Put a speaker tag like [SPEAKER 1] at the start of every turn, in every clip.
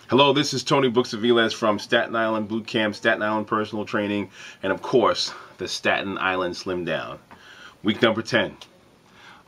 [SPEAKER 1] Hello, this is Tony Books Aviles from Staten Island Boot Camp, Staten Island Personal Training, and of course, the Staten Island Slim Down. Week number 10.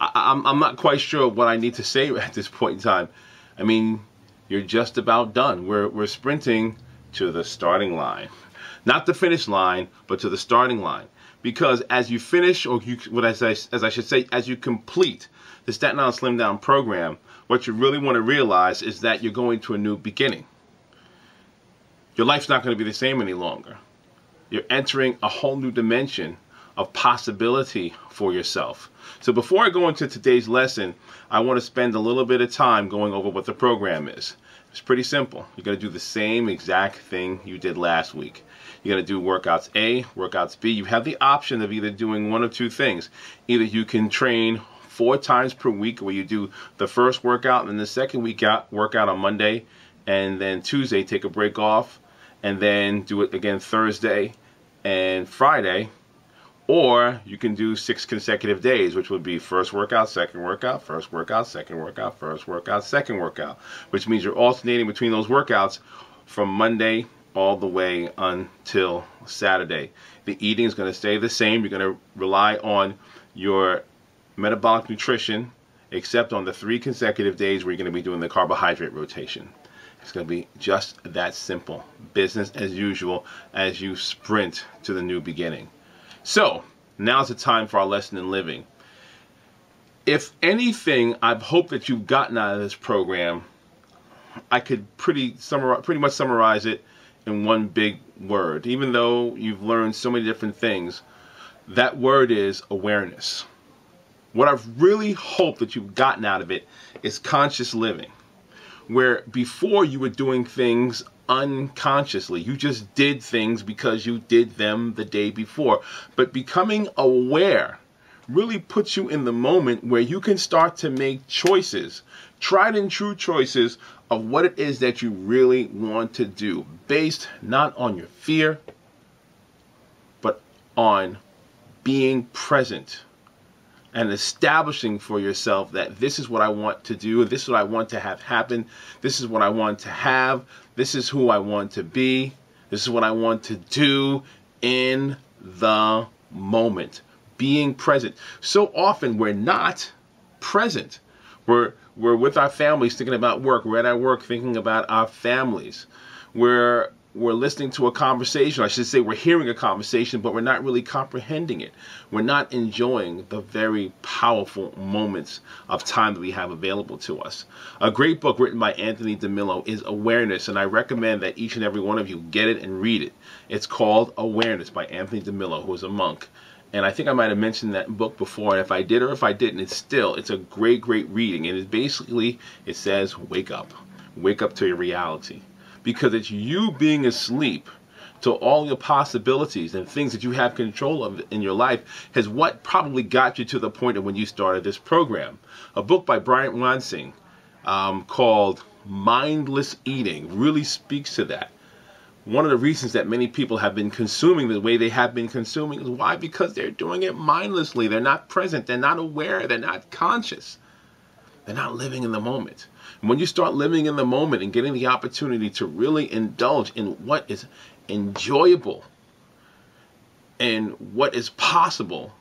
[SPEAKER 1] I'm not quite sure what I need to say at this point in time. I mean, you're just about done. We're sprinting to the starting line. Not the finish line, but to the starting line. Because as you finish, or as I should say, as you complete the Staten Island Slim Down program, what you really want to realize is that you're going to a new beginning. Your life's not going to be the same any longer. You're entering a whole new dimension of possibility for yourself. So before I go into today's lesson, I want to spend a little bit of time going over what the program is. It's pretty simple. You're going to do the same exact thing you did last week. You're going to do workouts A, workouts B. You have the option of either doing one of two things. Either you can train 4 times per week, where you do the first workout and then the second workout on Monday, and then Tuesday take a break off, and then do it again Thursday and Friday. Or you can do 6 consecutive days, which would be first workout, second workout, first workout, second workout, first workout, second workout, which means you're alternating between those workouts from Monday all the way until Saturday. The eating is going to stay the same. You're going to rely on your metabolic nutrition, except on the 3 consecutive days where you're going to be doing the carbohydrate rotation. It's going to be just that simple. Business as usual as you sprint to the new beginning. So, now's the time for our lesson in living. If anything I've hoped that you've gotten out of this program, I could pretty much summarize it in one big word. Even though you've learned so many different things, that word is awareness. What I've really hoped that you've gotten out of it is conscious living, where before you were doing things unconsciously. You just did things because you did them the day before. But becoming aware really puts you in the moment where you can start to make choices, tried and true choices of what it is that you really want to do, based not on your fear, but on being present and establishing for yourself that this is what I want to do, this is what I want to have happen, this is what I want to have, this is who I want to be, this is what I want to do in the moment. Being present. So often we're not present. We're with our families thinking about work. We're at our work thinking about our families. We're listening to a conversation. I should say we're hearing a conversation, but we're not really comprehending it. We're not enjoying the very powerful moments of time that we have available to us. A great book written by Anthony DeMello is Awareness, and I recommend that each and every one of you get it and read it. It's called Awareness by Anthony DeMello, who is a monk. And I think I might have mentioned that book before, and if I did or if I didn't, it's a great reading. And it says, wake up to your reality. Because it's you being asleep to all your possibilities and things that you have control of in your life is what probably got you to the point of when you started this program. A book by Brian Wansing called Mindless Eating really speaks to that. One of the reasons that many people have been consuming the way they have been consuming is why? Because they're doing it mindlessly. They're not present. They're not aware. They're not conscious. They're not living in the moment. And when you start living in the moment and getting the opportunity to really indulge in what is enjoyable and what is possible,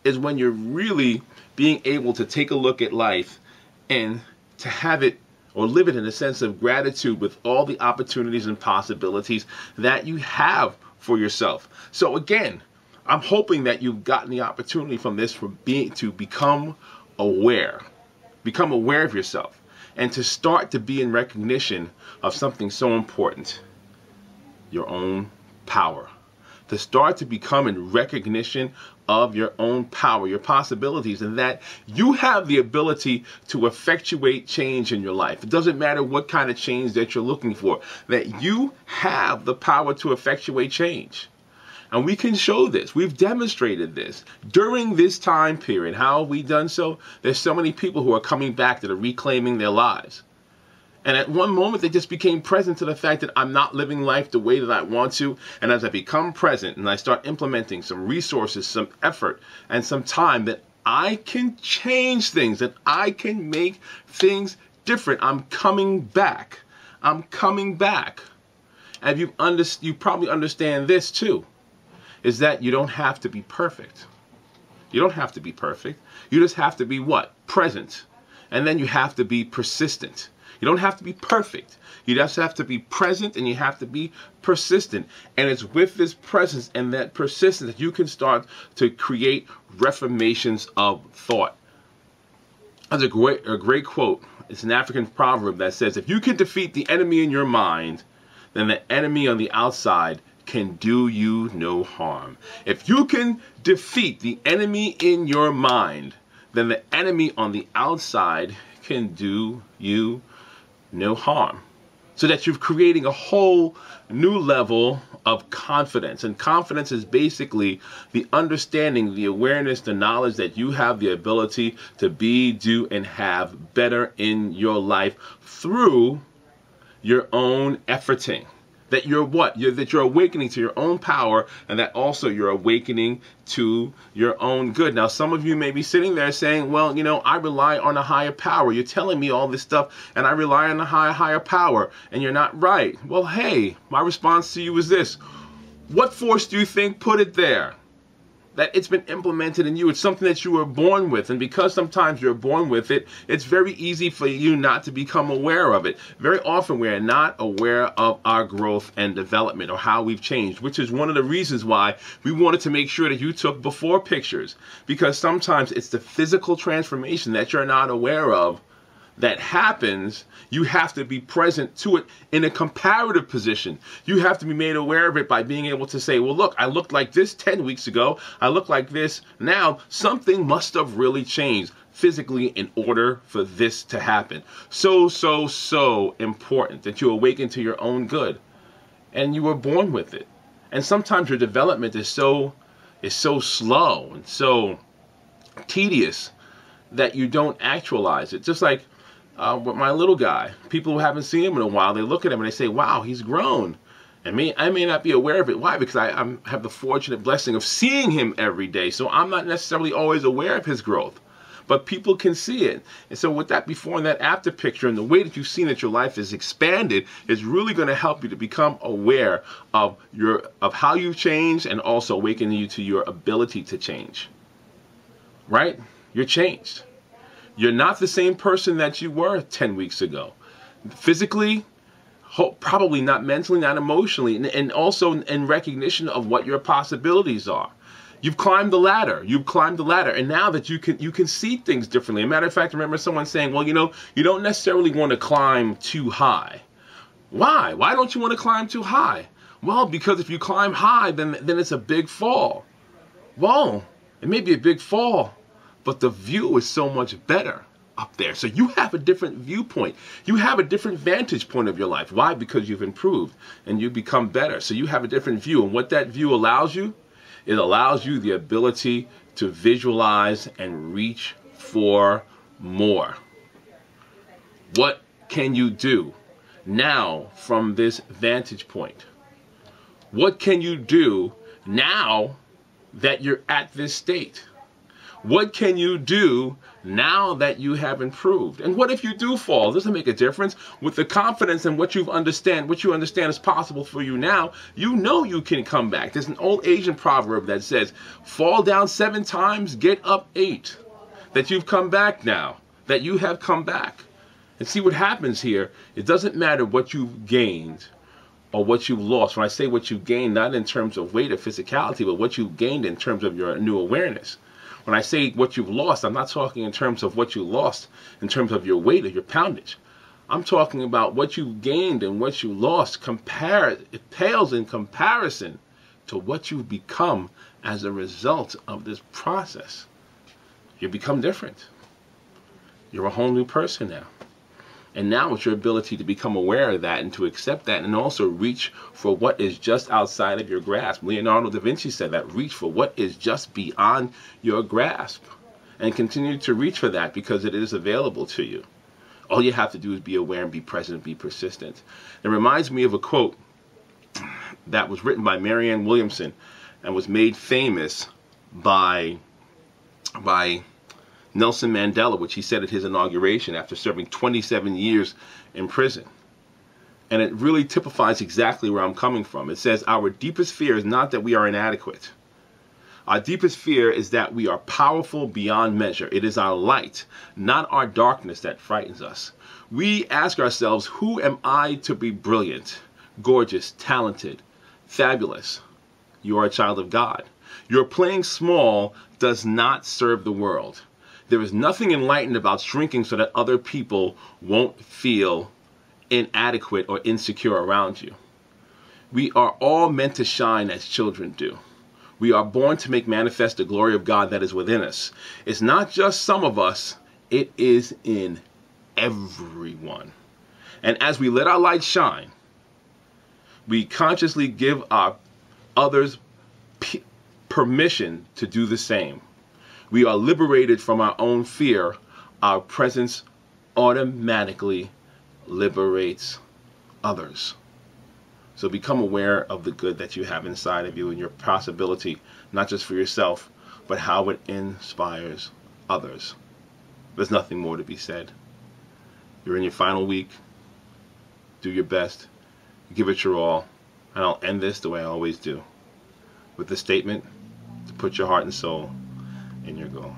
[SPEAKER 1] is when you're really being able to take a look at life and to have it or live it in a sense of gratitude with all the opportunities and possibilities that you have for yourself. So again, I'm hoping that you've gotten the opportunity from this to become aware. Become aware of yourself and to start to be in recognition of something so important, your own power. To start to become in recognition of your own power, your possibilities, and that you have the ability to effectuate change in your life. It doesn't matter what kind of change that you're looking for, that you have the power to effectuate change. And we can show this. We've demonstrated this. During this time period, how have we done so? There's so many people who are coming back that are reclaiming their lives. And at one moment, they just became present to the fact that I'm not living life the way that I want to. And as I become present and I start implementing some resources, some effort, and some time, that I can change things, that I can make things different. I'm coming back. I'm coming back. And you probably understand this too, is that you don't have to be perfect. You don't have to be perfect. You just have to be what? Present. And then you have to be persistent. You don't have to be perfect. You just have to be present, and you have to be persistent. And it's with this presence and that persistence that you can start to create reformations of thought. There's a great quote. It's an African proverb that says, if you can defeat the enemy in your mind, then the enemy on the outside can do you no harm. If you can defeat the enemy in your mind, then the enemy on the outside can do you no harm. So that you're creating a whole new level of confidence. And confidence is basically the understanding, the awareness, the knowledge that you have the ability to be, do, and have better in your life through your own efforting. That you're what? That you're awakening to your own power, and that also you're awakening to your own good. Now, some of you may be sitting there saying, well, you know, I rely on a higher power. You're telling me all this stuff, and I rely on a higher power, and you're not right. Well, hey, my response to you is this. What force do you think put it there? That it's been implemented in you. It's something that you were born with. And because sometimes you're born with it, it's very easy for you not to become aware of it. Very often we are not aware of our growth and development or how we've changed, which is one of the reasons why we wanted to make sure that you took before pictures. Because sometimes it's the physical transformation that you're not aware of that happens. You have to be present to it in a comparative position. You have to be made aware of it by being able to say, well, look, I looked like this 10 weeks ago. I look like this now. Something must have really changed physically in order for this to happen. So important that you awaken to your own good. And you were born with it. And sometimes your development is so slow and so tedious that you don't actualize it. Just like with my little guy, people who haven't seen him in a while, they look at him and they say, wow, he's grown. And I may not be aware of it. Why? Because I have the fortunate blessing of seeing him every day. So I'm not necessarily always aware of his growth. But people can see it. And so with that before and that after picture and the way that you've seen that your life is expanded is really going to help you to become aware of how you've changed, and also awakening you to your ability to change. Right? You're changed. You're not the same person that you were 10 weeks ago. Physically, probably not mentally, not emotionally, and also in recognition of what your possibilities are. You've climbed the ladder. You've climbed the ladder, and now that you can see things differently. As a matter of fact, I remember someone saying, well, you know, you don't necessarily want to climb too high. Why? Why don't you want to climb too high? Well, because if you climb high, then it's a big fall. Well, it may be a big fall, but the view is so much better up there. So you have a different viewpoint. You have a different vantage point of your life. Why? Because you've improved and you become better. So you have a different view. And what that view allows you, it allows you the ability to visualize and reach for more. What can you do now from this vantage point? What can you do now that you're at this state? What can you do now that you have improved? And what if you do fall? Does it make a difference? With the confidence in what you understand is possible for you now, you know you can come back. There's an old Asian proverb that says, fall down 7 times, get up 8. That you've come back now, that you have come back. And see what happens here, it doesn't matter what you've gained or what you've lost. When I say what you've gained, not in terms of weight or physicality, but what you've gained in terms of your new awareness. When I say what you've lost, I'm not talking in terms of what you lost in terms of your weight or your poundage. I'm talking about what you've gained and what you lost. It pales in comparison to what you've become as a result of this process. You become different. You're a whole new person now. And now it's your ability to become aware of that and to accept that, and also reach for what is just outside of your grasp. Leonardo da Vinci said that, reach for what is just beyond your grasp. And continue to reach for that because it is available to you. All you have to do is be aware and be present and be persistent. It reminds me of a quote that was written by Marianne Williamson and was made famous by Nelson Mandela, which he said at his inauguration after serving 27 years in prison. And it really typifies exactly where I'm coming from. It says our deepest fear is not that we are inadequate. Our deepest fear is that we are powerful beyond measure. It is our light, not our darkness, that frightens us. We ask ourselves, who am I to be brilliant, gorgeous, talented, fabulous? You are a child of God. Your playing small does not serve the world. There is nothing enlightened about shrinking so that other people won't feel inadequate or insecure around you. We are all meant to shine as children do. We are born to make manifest the glory of God that is within us. It's not just some of us, it is in everyone. And as we let our light shine, we consciously give our others permission to do the same. We are liberated from our own fear. Our presence automatically liberates others. So become aware of the good that you have inside of you and your possibility, not just for yourself, but how it inspires others. There's nothing more to be said. You're in your final week. Do your best. Give it your all. And I'll end this the way I always do, with the statement to put your heart and soul in your goal.